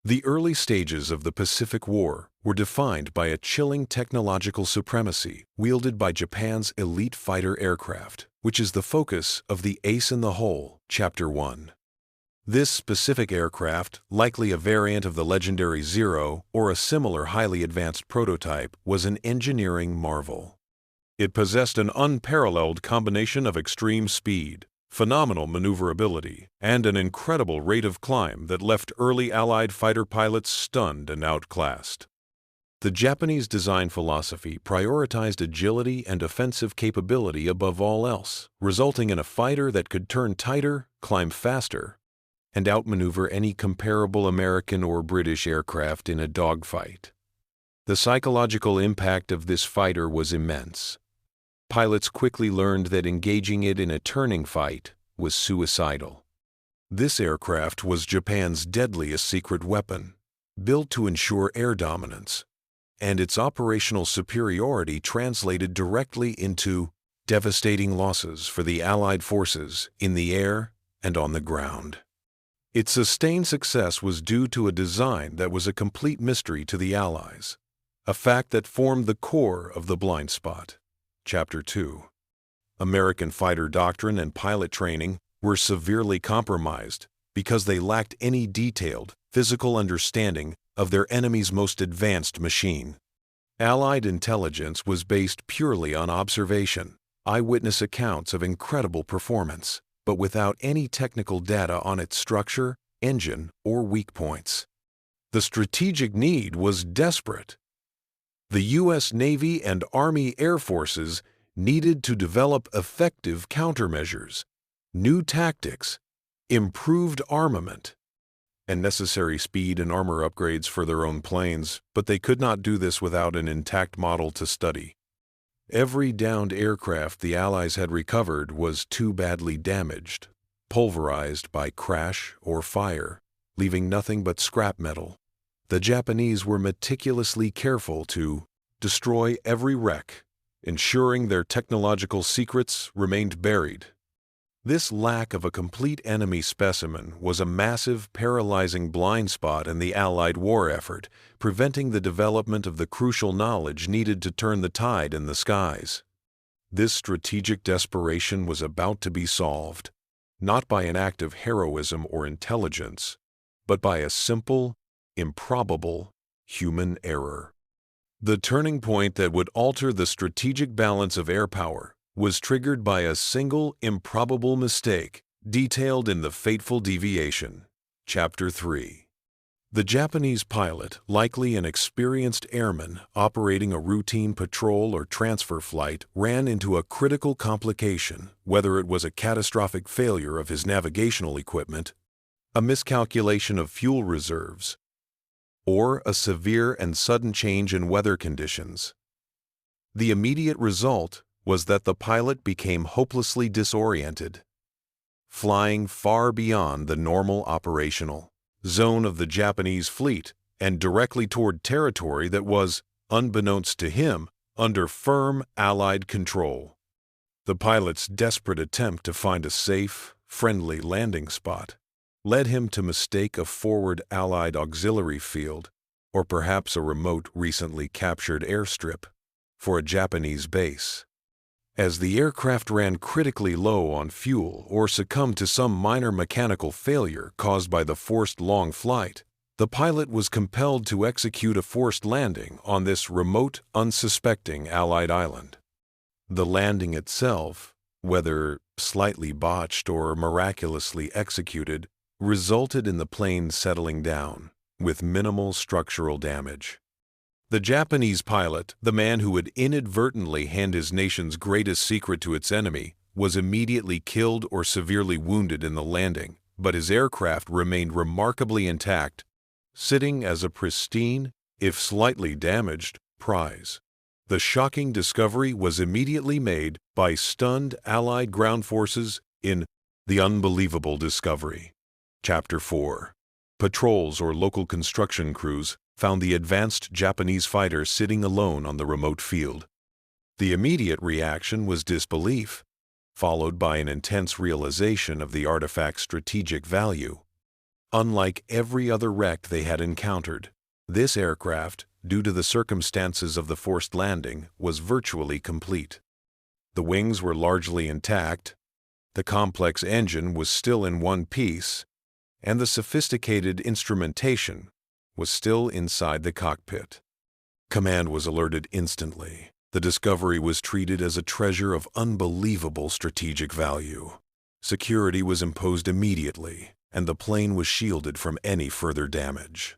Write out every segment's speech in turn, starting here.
The early stages of the Pacific War were defined by a chilling technological supremacy wielded by Japan's elite fighter aircraft, which is the focus of the Ace in the Hole, Chapter 1. This specific aircraft, likely a variant of the legendary Zero or a similar highly advanced prototype, was an engineering marvel. It possessed an unparalleled combination of extreme speed, phenomenal maneuverability, and an incredible rate of climb that left early Allied fighter pilots stunned and outclassed. The Japanese design philosophy prioritized agility and offensive capability above all else, resulting in a fighter that could turn tighter, climb faster, and outmaneuver any comparable American or British aircraft in a dogfight. The psychological impact of this fighter was immense. Pilots quickly learned that engaging it in a turning fight was suicidal. This aircraft was Japan's deadliest secret weapon, built to ensure air dominance, and its operational superiority translated directly into devastating losses for the Allied forces in the air and on the ground. Its sustained success was due to a design that was a complete mystery to the Allies, a fact that formed the core of the blind spot. Chapter 2. American fighter doctrine and pilot training were severely compromised because they lacked any detailed, physical understanding of their enemy's most advanced machine. Allied intelligence was based purely on observation, eyewitness accounts of incredible performance, but without any technical data on its structure, engine, or weak points. The strategic need was desperate. The U.S. Navy and Army Air Forces needed to develop effective countermeasures, new tactics, improved armament, and necessary speed and armor upgrades for their own planes, but they could not do this without an intact model to study. Every downed aircraft the Allies had recovered was too badly damaged, pulverized by crash or fire, leaving nothing but scrap metal. The Japanese were meticulously careful to destroy every wreck, ensuring their technological secrets remained buried. This lack of a complete enemy specimen was a massive, paralyzing blind spot in the Allied war effort, preventing the development of the crucial knowledge needed to turn the tide in the skies. This strategic desperation was about to be solved, not by an act of heroism or intelligence, but by a simple, improbable human error. The turning point that would alter the strategic balance of air power was triggered by a single improbable mistake detailed in the fateful deviation. Chapter 3. The Japanese pilot, likely an experienced airman operating a routine patrol or transfer flight, ran into a critical complication, whether it was a catastrophic failure of his navigational equipment, a miscalculation of fuel reserves, or a severe and sudden change in weather conditions. The immediate result was that the pilot became hopelessly disoriented, flying far beyond the normal operational zone of the Japanese fleet and directly toward territory that was, unbeknownst to him, under firm Allied control. The pilot's desperate attempt to find a safe, friendly landing spot led him to mistake a forward Allied auxiliary field, or perhaps a remote, recently captured airstrip, for a Japanese base. As the aircraft ran critically low on fuel or succumbed to some minor mechanical failure caused by the forced long flight, the pilot was compelled to execute a forced landing on this remote, unsuspecting Allied island. The landing itself, whether slightly botched or miraculously executed, resulted in the plane settling down, with minimal structural damage. The Japanese pilot, the man who would inadvertently hand his nation's greatest secret to its enemy, was immediately killed or severely wounded in the landing, but his aircraft remained remarkably intact, sitting as a pristine, if slightly damaged, prize. The shocking discovery was immediately made by stunned Allied ground forces in The Unbelievable Discovery. Chapter 4. Patrols or local construction crews found the advanced Japanese fighter sitting alone on the remote field. The immediate reaction was disbelief, followed by an intense realization of the artifact's strategic value. Unlike every other wreck they had encountered, this aircraft, due to the circumstances of the forced landing, was virtually complete. The wings were largely intact, the complex engine was still in one piece, and the sophisticated instrumentation was still inside the cockpit. Command was alerted instantly. The discovery was treated as a treasure of unbelievable strategic value. Security was imposed immediately, and the plane was shielded from any further damage.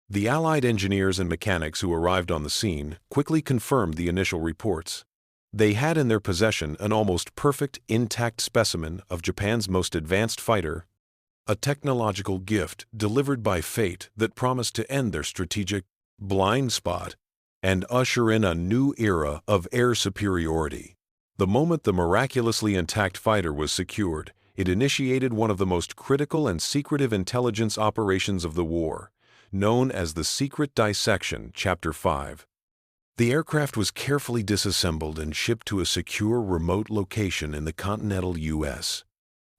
The Allied engineers and mechanics who arrived on the scene quickly confirmed the initial reports. They had in their possession an almost perfect, intact specimen of Japan's most advanced fighter, a technological gift delivered by fate that promised to end their strategic blind spot and usher in a new era of air superiority. The moment the miraculously intact fighter was secured, it initiated one of the most critical and secretive intelligence operations of the war, known as the Secret Dissection, Chapter 5. The aircraft was carefully disassembled and shipped to a secure remote location in the continental U.S.,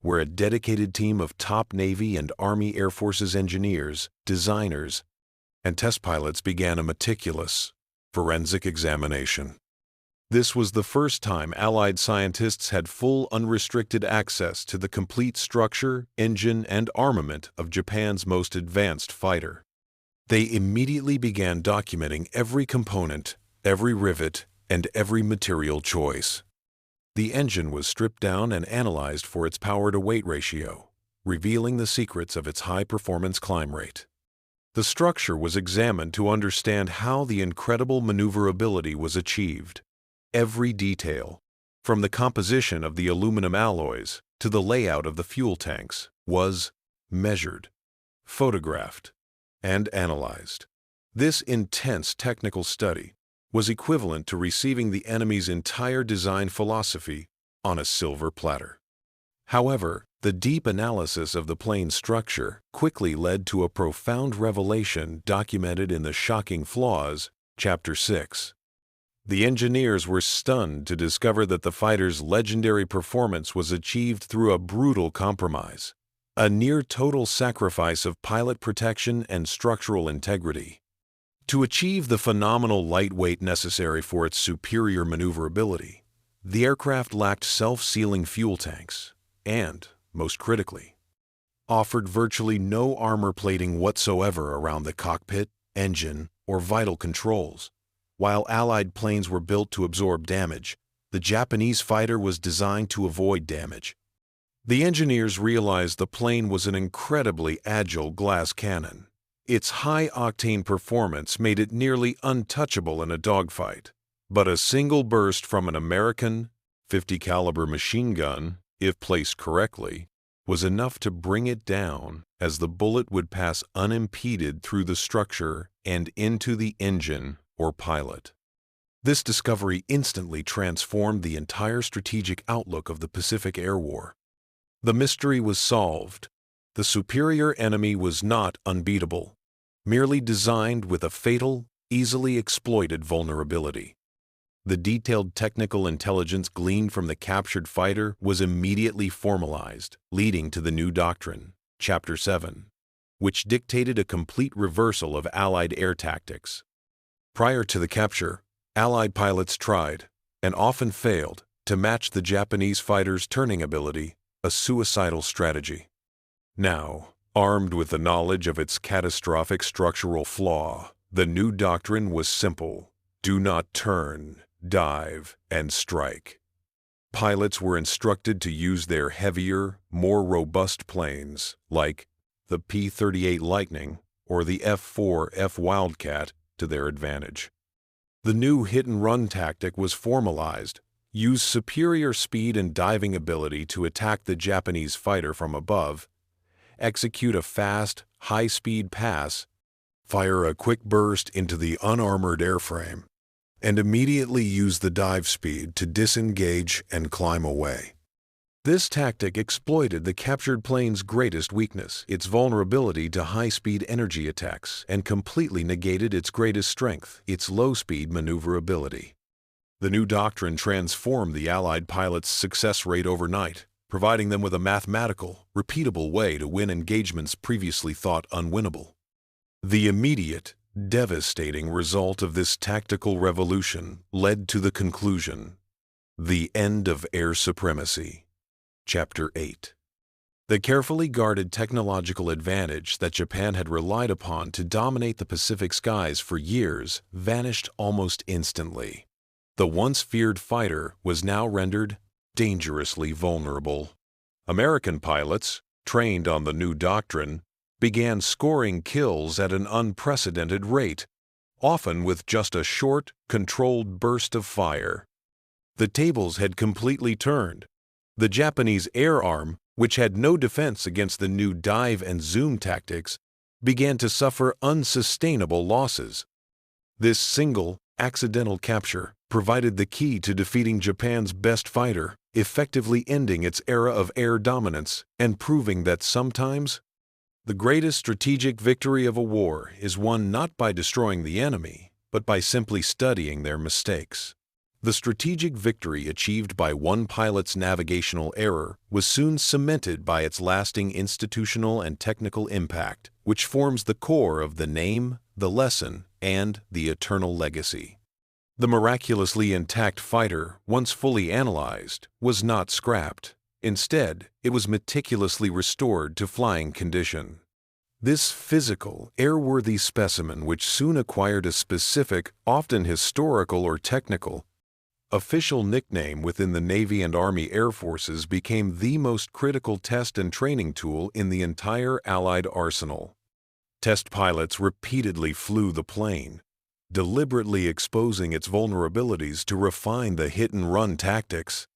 where a dedicated team of top Navy and Army Air Forces engineers, designers, and test pilots began a meticulous forensic examination. This was the first time Allied scientists had full unrestricted access to the complete structure, engine, and armament of Japan's most advanced fighter. They immediately began documenting every component, every rivet, and every material choice. The engine was stripped down and analyzed for its power-to-weight ratio, revealing the secrets of its high-performance climb rate. The structure was examined to understand how the incredible maneuverability was achieved. Every detail, from the composition of the aluminum alloys to the layout of the fuel tanks, was measured, photographed, and analyzed. This intense technical study was equivalent to receiving the enemy's entire design philosophy on a silver platter. However, the deep analysis of the plane's structure quickly led to a profound revelation documented in the Shocking Flaws, Chapter 6. The engineers were stunned to discover that the fighter's legendary performance was achieved through a brutal compromise, a near-total sacrifice of pilot protection and structural integrity. To achieve the phenomenal lightweight necessary for its superior maneuverability, the aircraft lacked self-sealing fuel tanks and, most critically, offered virtually no armor plating whatsoever around the cockpit, engine, or vital controls. While Allied planes were built to absorb damage, the Japanese fighter was designed to avoid damage. The engineers realized the plane was an incredibly agile glass cannon. Its high-octane performance made it nearly untouchable in a dogfight, but a single burst from an American .50 caliber machine gun, if placed correctly, was enough to bring it down, as the bullet would pass unimpeded through the structure and into the engine or pilot. This discovery instantly transformed the entire strategic outlook of the Pacific Air War. The mystery was solved. The superior enemy was not unbeatable, merely designed with a fatal, easily exploited vulnerability. The detailed technical intelligence gleaned from the captured fighter was immediately formalized, leading to the new doctrine, Chapter 7, which dictated a complete reversal of Allied air tactics. Prior to the capture, Allied pilots tried, and often failed, to match the Japanese fighter's turning ability, a suicidal strategy. Now, armed with the knowledge of its catastrophic structural flaw, the new doctrine was simple: do not turn, dive, and strike. Pilots were instructed to use their heavier, more robust planes, like the P-38 Lightning or the F-4F Wildcat, to their advantage. The new hit-and-run tactic was formalized: use superior speed and diving ability to attack the Japanese fighter from above, execute a fast, high-speed pass, fire a quick burst into the unarmored airframe, and immediately use the dive speed to disengage and climb away. This tactic exploited the captured plane's greatest weakness, its vulnerability to high-speed energy attacks, and completely negated its greatest strength, its low-speed maneuverability. The new doctrine transformed the Allied pilots' success rate overnight. providing them with a mathematical, repeatable way to win engagements previously thought unwinnable. The immediate, devastating result of this tactical revolution led to the conclusion: the end of air supremacy. Chapter 8. The carefully guarded technological advantage that Japan had relied upon to dominate the Pacific skies for years vanished almost instantly. The once feared fighter was now rendered dangerously vulnerable. American pilots, trained on the new doctrine, began scoring kills at an unprecedented rate, often with just a short, controlled burst of fire. The tables had completely turned. The Japanese air arm, which had no defense against the new dive and zoom tactics, began to suffer unsustainable losses. This single, accidental capture provided the key to defeating Japan's best fighter, effectively ending its era of air dominance and proving that sometimes the greatest strategic victory of a war is won not by destroying the enemy, but by simply studying their mistakes. The strategic victory achieved by one pilot's navigational error was soon cemented by its lasting institutional and technical impact, which forms the core of the name, the lesson, and the eternal legacy. The miraculously intact fighter, once fully analyzed, was not scrapped. Instead, it was meticulously restored to flying condition. This physical, airworthy specimen, which soon acquired a specific, often historical or technical, official nickname within the Navy and Army Air Forces, became the most critical test and training tool in the entire Allied arsenal. Test pilots repeatedly flew the plane, deliberately exposing its vulnerabilities to refine the hit-and-run tactics,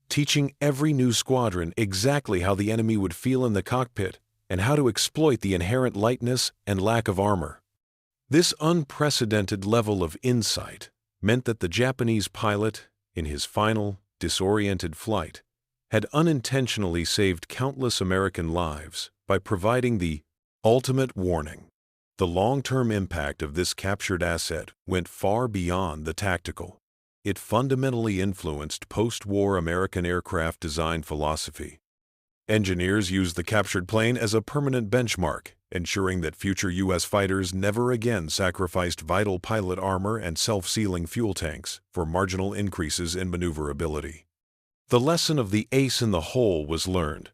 teaching every new squadron exactly how the enemy would feel in the cockpit and how to exploit the inherent lightness and lack of armor. This unprecedented level of insight meant that the Japanese pilot, in his final, disoriented flight, had unintentionally saved countless American lives by providing the ultimate warning. The long-term impact of this captured asset went far beyond the tactical. It fundamentally influenced post-war American aircraft design philosophy. Engineers used the captured plane as a permanent benchmark, ensuring that future U.S. fighters never again sacrificed vital pilot armor and self-sealing fuel tanks for marginal increases in maneuverability. The lesson of the ace in the hole was learned.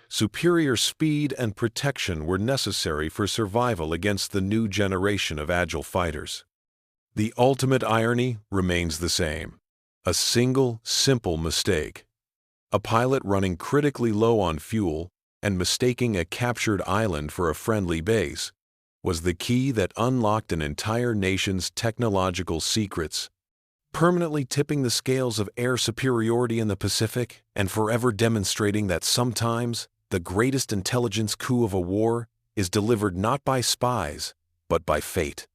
Superior speed and protection were necessary for survival against the new generation of agile fighters. The ultimate irony remains the same. A single, simple mistake. A pilot running critically low on fuel and mistaking a captured island for a friendly base was the key that unlocked an entire nation's technological secrets, permanently tipping the scales of air superiority in the Pacific and forever demonstrating that sometimes the greatest intelligence coup of a war is delivered not by spies, but by fate.